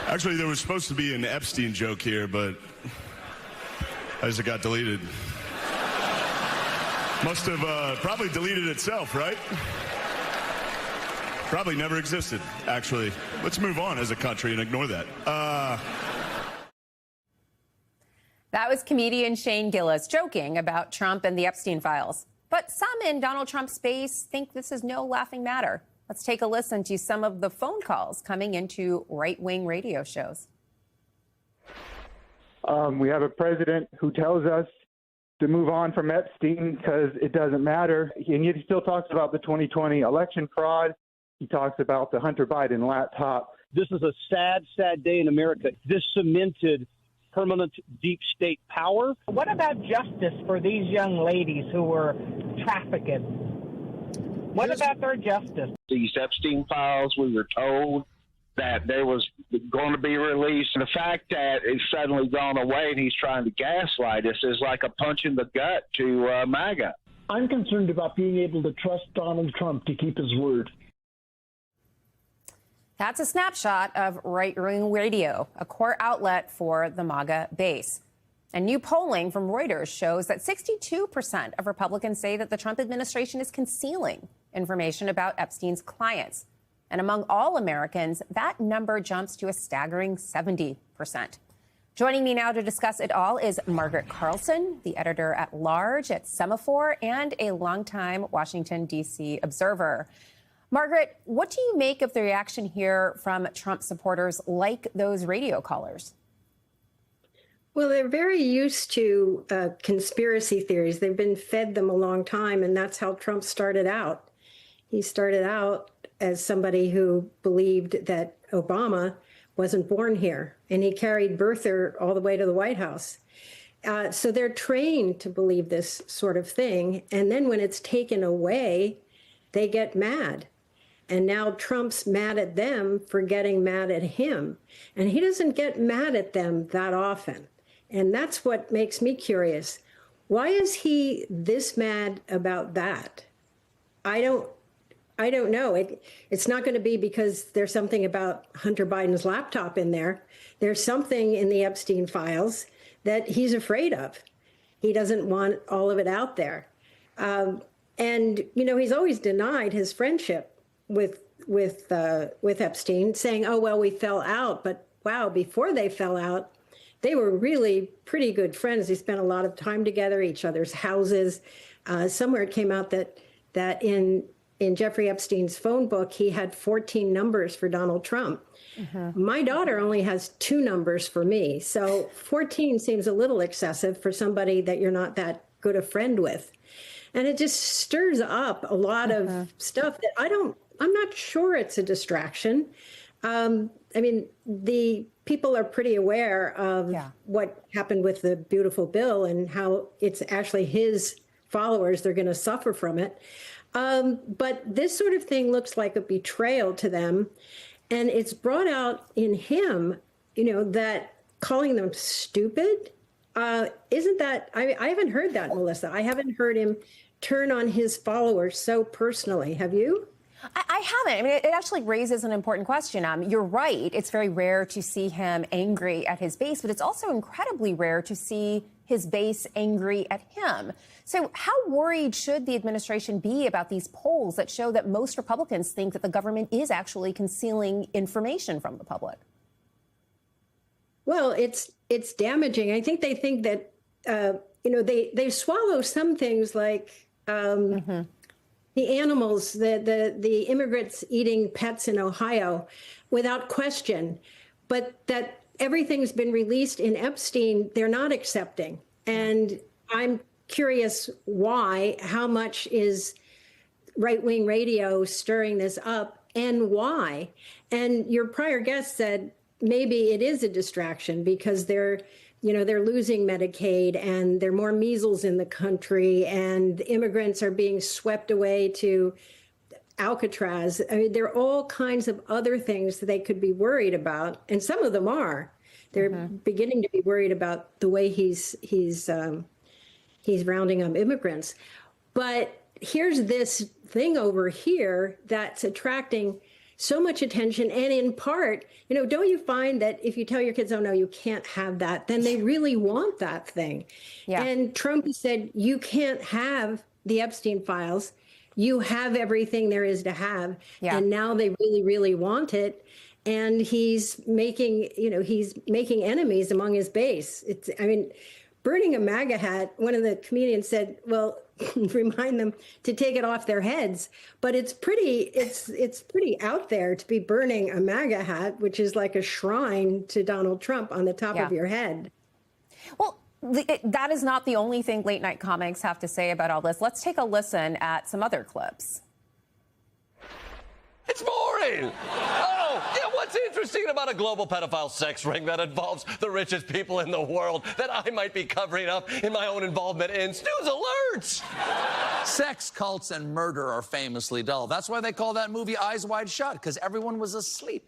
Actually, there was supposed to be an Epstein joke here, but as it got deleted. Must have probably deleted itself, right? Probably never existed, actually. Let's move on as a country and ignore that. That was comedian Shane Gillis joking about Trump and the Epstein files. But some in Donald Trump's base think this is no laughing matter. Let's take a listen to some of the phone calls coming into right-wing radio shows. We have a president who tells us to move on from Epstein because it doesn't matter. And yet he still talks about the 2020 election fraud. He talks about the Hunter Biden laptop. This is a sad, sad day in America. This cemented permanent deep state power. What about justice for these young ladies who were trafficked? What about their justice? These Epstein files, we were told that there was going to be released. And the fact that it's suddenly gone away and he's trying to gaslight us is like a punch in the gut to MAGA. I'm concerned about being able to trust Donald Trump to keep his word. That's a snapshot of right-wing radio, a core outlet for the MAGA base. And new polling from Reuters shows that 62% of Republicans say that the Trump administration is concealing information about Epstein's clients. And among all Americans, that number jumps to a staggering 70%. Joining me now to discuss it all is Margaret Carlson, the editor-at-large at Semaphore and a longtime Washington, D.C. observer. Margaret, what do you make of the reaction here from Trump supporters like those radio callers? Well, they're very used to conspiracy theories. They've been fed them a long time, and that's how Trump started out. He started out as somebody who believed that Obama wasn't born here, and he carried birther all the way to the White House. So they're trained to believe this sort of thing, and then when it's taken away, they get mad. And now Trump's mad at them for getting mad at him. And he doesn't get mad at them that often. And that's what makes me curious. Why is he this mad about that? I don't know. It's not going to be because there's something about Hunter Biden's laptop in there. There's something in the Epstein files that he's afraid of. He doesn't want all of it out there. And, you know, he's always denied his friendship with Epstein, saying, oh, well, we fell out. But wow, before they fell out, they were really pretty good friends. They spent a lot of time together, each other's houses. Somewhere it came out that in Jeffrey Epstein's phone book, he had 14 numbers for Donald Trump. Mm-hmm. My daughter only has 2 numbers for me. So 14 seems a little excessive for somebody that you're not that good a friend with. And it just stirs up a lot of stuff that I'm not sure it's a distraction. I mean, the people are pretty aware of what happened with the beautiful bill and how it's actually his followers, they're going to suffer from it. But this sort of thing looks like a betrayal to them. And it's brought out in him, you know, that calling them stupid. Isn't that, I haven't heard that, Melissa. I haven't heard him turn on his followers so personally. Have you? I haven't. I mean, it actually raises an important question. You're right. It's very rare to see him angry at his base, but it's also incredibly rare to see his base angry at him. So how worried should the administration be about these polls that show that most Republicans think that the government is actually concealing information from the public? Well, it's damaging. I think they think that, you know, they swallow some things like the animals, the immigrants eating pets in Ohio without question, but that everything's been released in Epstein, they're not accepting. And I'm curious why, how much is right-wing radio stirring this up and why? And your prior guest said maybe it is a distraction because they're losing Medicaid and there are more measles in the country and immigrants are being swept away to Alcatraz. I mean, there are all kinds of other things that they could be worried about. And some of them are. They're beginning to be worried about the way he's rounding up immigrants. But here's this thing over here that's attracting so much attention. And in part, don't you find that if you tell your kids, oh, no, you can't have that, then they really want that thing. Yeah. And Trump said, you can't have the Epstein files. You have everything there is to have. Yeah. And now they really, really want it. And he's making enemies among his base. Burning a MAGA hat, one of the comedians said, well, remind them to take it off their heads. But it's pretty out there to be burning a MAGA hat, which is like a shrine to Donald Trump on the top of your head. Well, that is not the only thing late night comics have to say about all this. Let's take a listen at some other clips. It's boring. Oh, yeah, what's interesting about a global pedophile sex ring that involves the richest people in the world that I might be covering up in my own involvement in? Snooze alerts. Sex, cults, and murder are famously dull. That's why they call that movie Eyes Wide Shut, because everyone was asleep.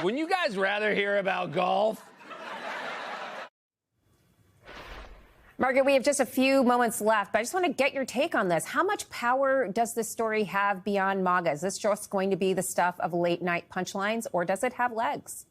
Wouldn't you guys rather hear about golf? Margaret, we have just a few moments left, but I just want to get your take on this. How much power does this story have beyond MAGA? Is this just going to be the stuff of late night punchlines, or does it have legs?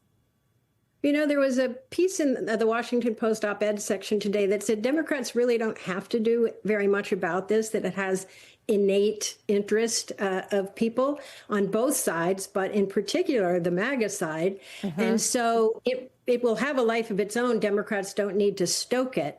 There was a piece in the Washington Post op-ed section today that said Democrats really don't have to do very much about this, that it has innate interest of people on both sides, but in particular the MAGA side. Mm-hmm. And so it will have a life of its own. Democrats don't need to stoke it.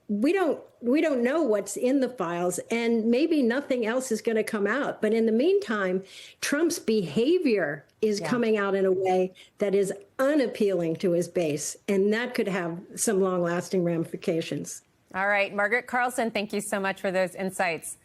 We don't know what's in the files, and maybe nothing else is going to come out. But in the meantime, Trump's behavior is coming out in a way that is unappealing to his base, and that could have some long-lasting ramifications. All right, Margaret Carlson, thank you so much for those insights.